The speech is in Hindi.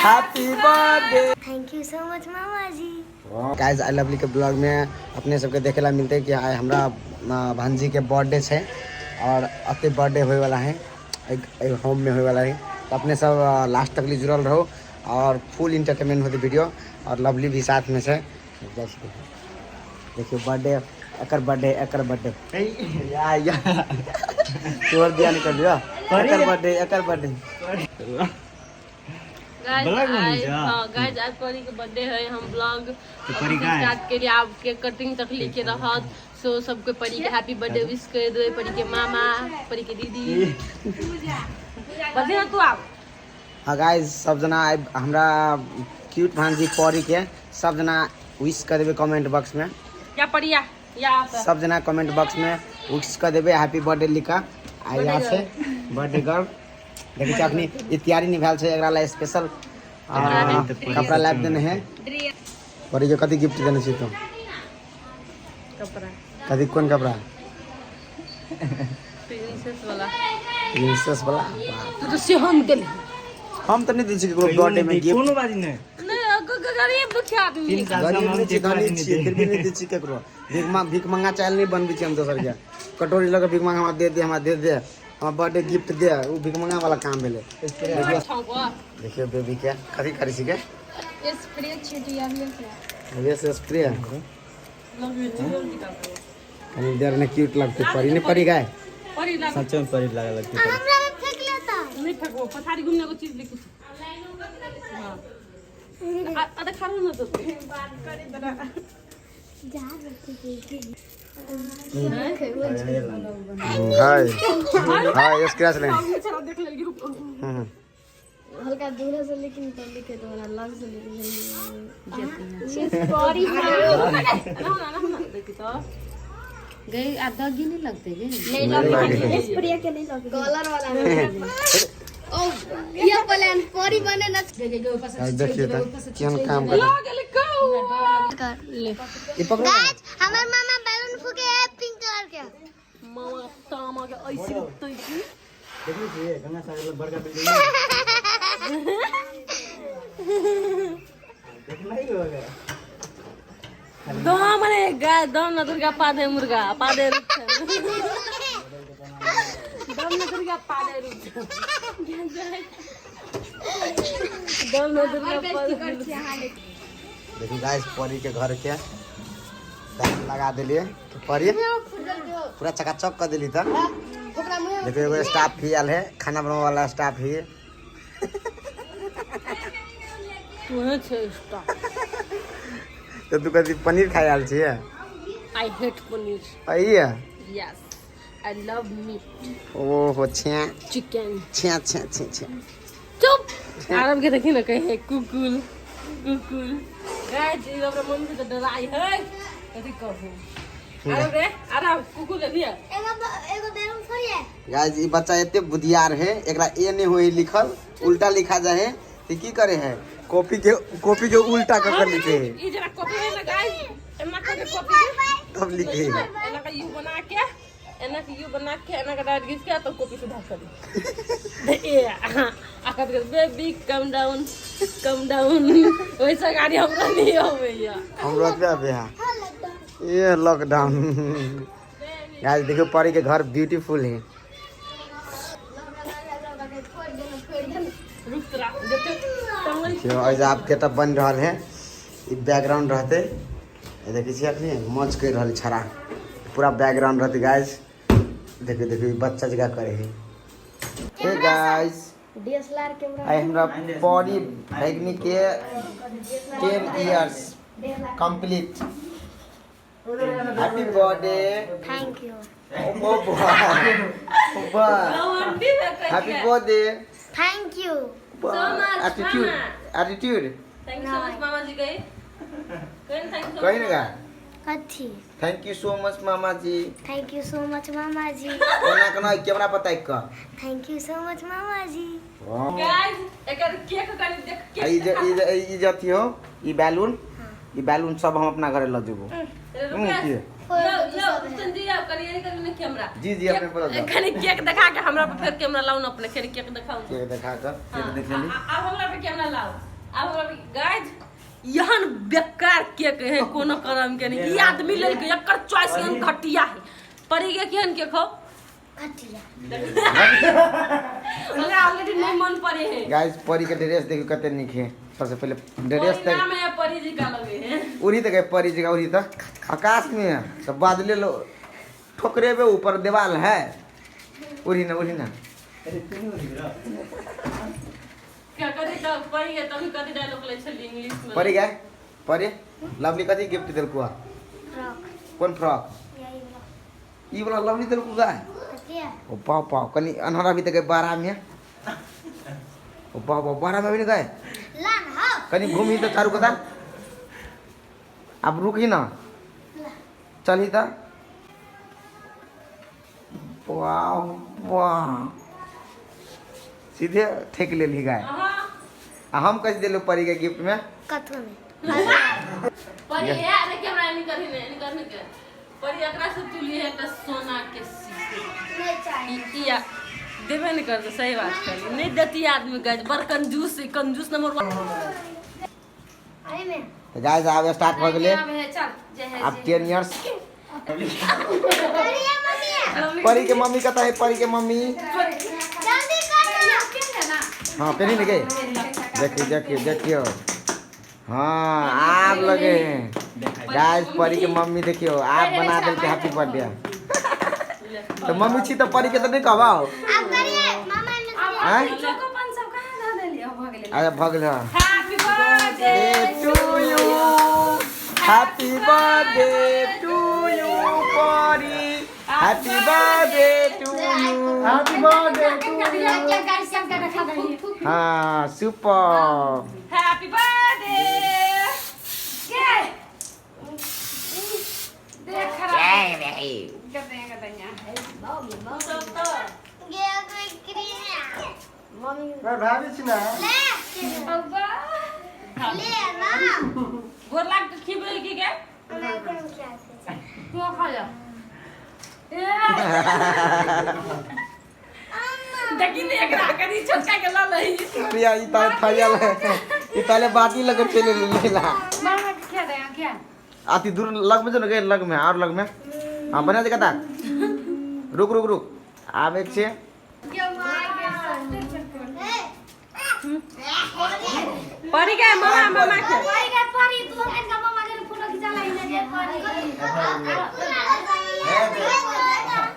Happy birthday. Thank you so much मामा जी। गाइस आई लवली के ब्लॉग में अपने सबके देखेला मिलते हैं कि आइ हमरा भांजी के बर्थडे है और अति बर्थडे होए वाला है एक होम में होए वाला है। तो अपने सब लास्ट तक जुड़ल रहो और फुल इंटरटेनमेंट होती वीडियो और लवली भी साथ में से। देखियो बर्थडे एकर बर्थडे या तोर दिया निकल दिया एकर बर्थडे गाइस आज परी के बर्थडे है। हम ब्लॉग स्टार्ट के लिए आप केक कटिंग तक लेके रहत। सो सबको परी के हैप्पी बर्थडे विश कर दो। परी के मामा, परी के दीदी बर्थडे है। तो आप हाँ गाइस सब जना हमरा क्यूट भांजी परी के सब जना विश कर देवे कमेंट बॉक्स में। क्या पड़िया या सब जना कमेंट बॉक्स में विश कर देवे हैप्पी बर्थडे लिखा। आ यहाँ से बर्थडे गर्ल देखिए कि अपनी तैयारी निभाल से एकरा ला स्पेशल कपड़ा लाइव देने हैं। परी के कथी गिफ्ट देने छी तुम? कपड़ा कथी कौन कपड़ा? प्रिंसेस वाला वाह। तो से हम देले हम तो नहीं दी छी बर्थडे में गिफ्ट। कोनो बात नहीं गरीब दुखिया आदमी गरीब नहीं छी धनी छी फिर भी नहीं दी छी केकरो। भीख मंगा चाल नहीं बनबी छी हम दोसर के। कटोरी लगे भीख मंगा हमरा दे दे हम बर्थडे गिफ्ट दे उ भीख मंगा वाला काम भेले। देखियो बेबी के कथी करी छी के स्प्रे छिटिया लिया ये से स्प्रे कहीं देर में क्यूट लगते परी ने परी गाय परी लगा सच में परी लगा लगती है। हमरा में फेंक लेता नहीं फेंको पथारी घूमने को चीज लेके हां अरे खा लो ना तो बात करे जरा जा रखी हाय हाय स्क्रैच ले देख ले ग्रुप हल्का दूर से लेकिन तो लिखे तो वाला लग से लेकिन सॉरी देखी तो गए आधा गी नहीं लगते गए नहीं स्प्रे के नहीं लगे कलर वाला ओ ये प्लान परी बने न देखिए तो केन काम कर ले ये पकड़ो गाइस हमर मामा बैलून फूके है पिंक कलर के मामा तामा के ऐसे उठते की देखिए गंगा सागर बड़का बिल्डिंग देखना ही होगा। दम ने गाय दम न दुर्गा पादे मुर्गा पादे रुख दम न दुर्गा पादे रुख दम न दुर्गा पादे देखिए गाइस परी के घर के दाम लगा देलिए कि परी पूरा चकाचक कर देली त। देखिए एगो स्टाफ भी आल है खाना बनाने वाला स्टाफ ही तू छे स्टॉप तो तू कभी पनीर खाए आल छी? आई हेट पनीर आई है यस आई लव मीट ओहो छे चिकन छे छे छे छे चुप आराम के देखी ना कहे कुकुल कुकुल गाइस ये हमरा मम्मी से डराई है कथी कहूं आराम रे आराम कुकुल देखिए एगो बैलून फोड़ी है गाइस ई बच्चा एते बुधियार है एकरा ए ने होई लिखल उल्टा लिखा जाए तो की करे है कॉपी के उल्टा कर लिखे है ये जरा कॉपी में ना गाइस एना के कॉपी के तब लिखे है एना का यू बना के एना के यू बना के एना का डाट घिस के तो कॉपी से ढक कर ए आकर के बेबी कम डाउन वैसा गाड़ी हमरा नहीं हो भैया हमरो पे बेहा ये लॉकडाउन। गाइस देखो परी के घर ब्यूटीफुल है। रुक तरा देखते जो आज आप गेटअप बन रहा है ई बैकग्राउंड रहते ये देखिए छी अपने मौज कर रहल छरा पूरा बैकग्राउंड रहते। गाइस देखिए देखिए बच्चा जगह करे है। हे गाइस डीएसएलआर कैमरा आई हमरा परी भगनी के 10 years complete. Happy birthday thank you ओ happy birthday thank you attitude thank you so much मामा जी गए थैंक कहीं ना कथी थैंक यू सो मच मामा जी थैंक यू सो मच मामा जी ओना कना कैमरा पता का थैंक यू सो मच मामा जी गाइस एकर केक कनी देख के ई जथी हो ई बैलून सब हम अपना घरे ल जेबो की संजी आप करिए करने कैमरा जी जी अपने पता दो खाली केक दिखा के हमरा पे फिर कैमरा लाऊं अपने फिर केक दिखाऊं केक दिखा कर फिर देख लेली अब हमरा पे कैमरा लाओ अब गाइस यहन बेकार केक है कोनो करम के नहीं। ई आदमी ले के एकर चॉइस यहन घटिया है। परी के केहन के खाओ घटिया। हमरा ऑलरेडी नहीं मन पड़े है। गाइस परी के ड्रेस देखियो कते निक है। सबसे पहले ड्रेस तक नाम है परी जी का लगे है। उड़ी तक है परी जी का उड़ी तक आकाश में है। सब बादले लो ठोकरे पे ऊपर दीवार है। उड़ी ना क्या करे तो परी के तभी कथि डायलॉग ले छली इंग्लिश में। परी गए परी लवली कथि गिफ्ट दिल को कौन फ्रॉक ई वाला लवली दिल को गाय ओ पाव कनी अनहरा भी तक 12 में ओ पाव 12 में भी गए कनी घूमी तो चारू कदा अब रुकी ना चली ता वाह सीधे ठेक ले ली गाय। हम कैसे दिलो परी के गिफ्ट में परी है अरे कैमरा नहीं करने के परी एकरा से तुली है त सोना के सीखे इया देबे नहीं करते। सही बात कर नहीं देती आदमी गाइस बर कंजूस नंबर 1। तो गाइस अब स्टार्ट हो गेले अब 10 इयर्स परी के मम्मी कहता है परी के मम्मी हाँ पहनी नहीं गई देखियो हाँ आप लगे हैं गाइस परी के मम्मी देखियो आप बना दे के हैप्पी बर्थडे। तो मम्मी छी तो परी के तो नहीं कहबाओ अरे भगल happy birthday to you happy birthday to you Pari happy birthday to you happy birthday to you हाँ सुपर हैप्पी बर्थडे देख भाभी छी ना गोर लाग के खिबै की के तू खा जा देखी ने एकरा कनी छोटका के ल लही प्रिया ई ताले थायल है ई ताले बाटी लगे चले लेला मामा क्या दे क्या आती दूर लग में जो गए लग में और लग में हां बना दे कता रुक आब एक छे परी के मामा के परी तू इनका मामा के फोटो खिंचा ला इने परी